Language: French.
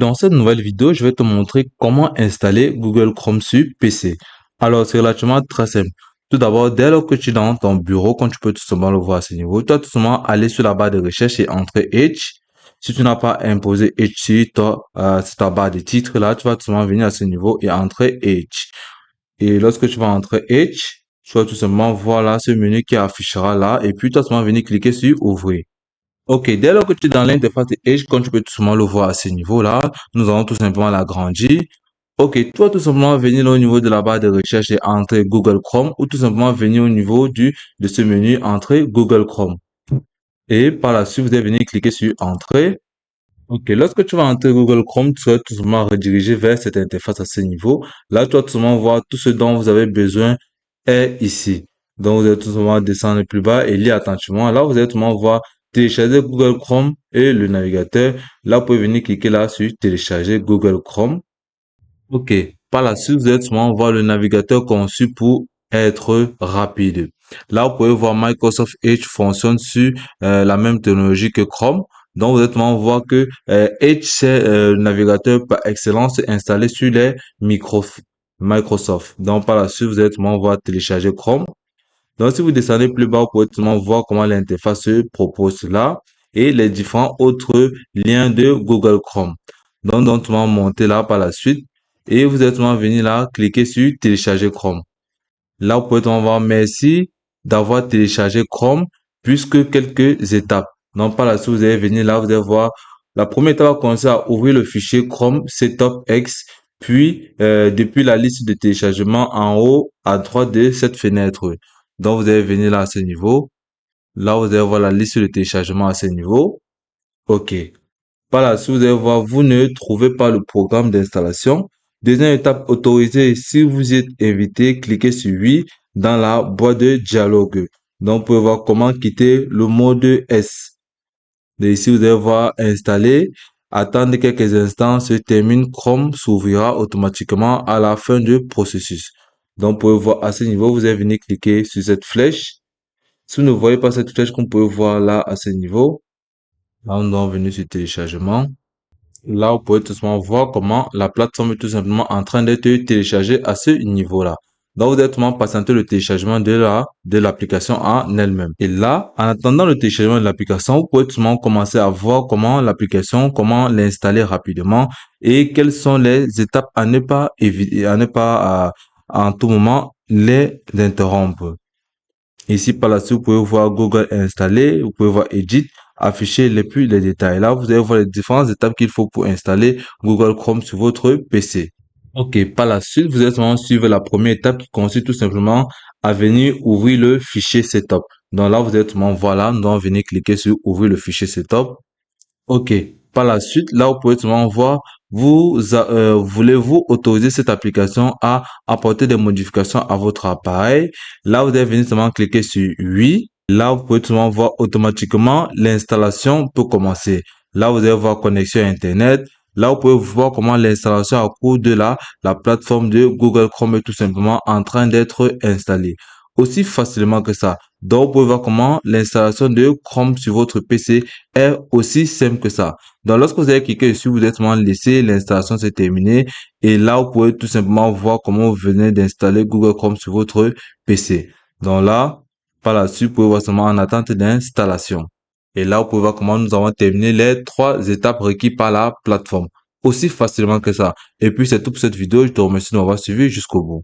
Dans cette nouvelle vidéo, je vais te montrer comment installer Google Chrome sur PC. Alors, c'est relativement très simple. Tout d'abord, dès lors que tu es dans ton bureau, quand tu peux tout simplement le voir à ce niveau, tu dois tout simplement aller sur la barre de recherche et entrer Edge. Si tu n'as pas imposé Edge sur ta barre de titre, là, tu vas tout simplement venir à ce niveau et entrer Edge. Et lorsque tu vas entrer Edge, tu vas tout simplement voir là ce menu qui affichera là et puis tu vas tout simplement venir cliquer sur Ouvrir. Ok, dès lors que tu es dans l'interface de Edge, comme tu peux tout simplement le voir à ce niveau-là, nous allons tout simplement l'agrandir. Ok, toi tout simplement venir là au niveau de la barre de recherche et entrer Google Chrome ou tout simplement venir au niveau de ce menu entrer Google Chrome. Et par la suite, vous allez venir cliquer sur Entrée. Ok, lorsque tu vas entrer Google Chrome, tu vas tout simplement rediriger vers cette interface à ce niveau. Là, tu vas tout simplement voir tout ce dont vous avez besoin est ici. Donc, vous allez tout simplement descendre plus bas et lire attentivement. Là, vous allez tout simplement voir télécharger Google Chrome et le navigateur. Là, vous pouvez venir cliquer là sur télécharger Google Chrome. Ok, par la suite, vous allez tout simplement voir le navigateur conçu pour être rapide. Là, vous pouvez voir Microsoft Edge fonctionne sur la même technologie que Chrome. Donc, vous allez tout simplement voir que Edge, c'est le navigateur par excellence installé sur les Microsoft. Donc, par la suite, vous allez tout simplement voir télécharger Chrome. Donc, si vous descendez plus bas, vous pouvez tout simplement voir comment l'interface se propose là et les différents autres liens de Google Chrome. Donc, tout le monde monter là par la suite et vous allez tout le monde venir là, cliquer sur télécharger Chrome. Là, vous pouvez tout le monde voir merci d'avoir téléchargé Chrome puisque quelques étapes. Donc, par la suite, vous allez venir là, vous allez voir la première étape va commencer à ouvrir le fichier Chrome Setup-X, puis depuis la liste de téléchargement en haut à droite de cette fenêtre. Donc, vous allez venir là à ce niveau. Là, vous allez voir la liste de téléchargement à ce niveau. OK. Par la suite, vous allez voir, vous ne trouvez pas le programme d'installation. Deuxième étape, autorisée. Si vous y êtes invité, cliquez sur oui dans la boîte de dialogue. Donc, vous pouvez voir comment quitter le mode S. Et ici, vous allez voir installer. Attendre quelques instants, se termine. Chrome s'ouvrira automatiquement à la fin du processus. Donc, vous pouvez voir à ce niveau, vous allez venir cliquer sur cette flèche. Si vous ne voyez pas cette flèche qu'on peut voir là à ce niveau, là on est venu sur téléchargement. Là, vous pouvez tout simplement voir comment la plateforme est tout simplement en train d'être téléchargée à ce niveau-là. Donc, vous allez tout simplement patienter le téléchargement de l'application en elle-même. Et là, en attendant le téléchargement de l'application, vous pouvez tout simplement commencer à voir comment l'application, comment l'installer rapidement et quelles sont les étapes à ne pas éviter, à ne pas en tout moment les interrompre. Ici, par la suite, vous pouvez voir Google installé, vous pouvez voir Edit, afficher les détails. Là, vous allez voir les différentes étapes qu'il faut pour installer Google Chrome sur votre PC. Ok, par la suite, vous allez seulement suivre la première étape qui consiste tout simplement à venir ouvrir le fichier setup. Donc là, vous allez tout simplement, voilà, nous allons venir cliquer sur ouvrir le fichier setup. Ok. Par la suite, là, vous pouvez seulement voir, voulez-vous autoriser cette application à apporter des modifications à votre appareil? Là, vous allez venir seulement cliquer sur oui. Là, vous pouvez seulement voir automatiquement l'installation peut commencer. Là, vous allez voir connexion Internet. Là, vous pouvez voir comment l'installation à cours de la plateforme de Google Chrome est tout simplement en train d'être installée. Aussi facilement que ça. Donc, vous pouvez voir comment l'installation de Chrome sur votre PC est aussi simple que ça. Donc, lorsque vous allez cliquer dessus, vous êtes vraiment laisser l'installation se terminer. Et là, vous pouvez tout simplement voir comment vous venez d'installer Google Chrome sur votre PC. Donc là, par la suite, vous pouvez voir seulement en attente d'installation. Et là, vous pouvez voir comment nous avons terminé les 3 étapes requises par la plateforme. Aussi facilement que ça. Et puis, c'est tout pour cette vidéo. Je te remercie de m'avoir suivi jusqu'au bout.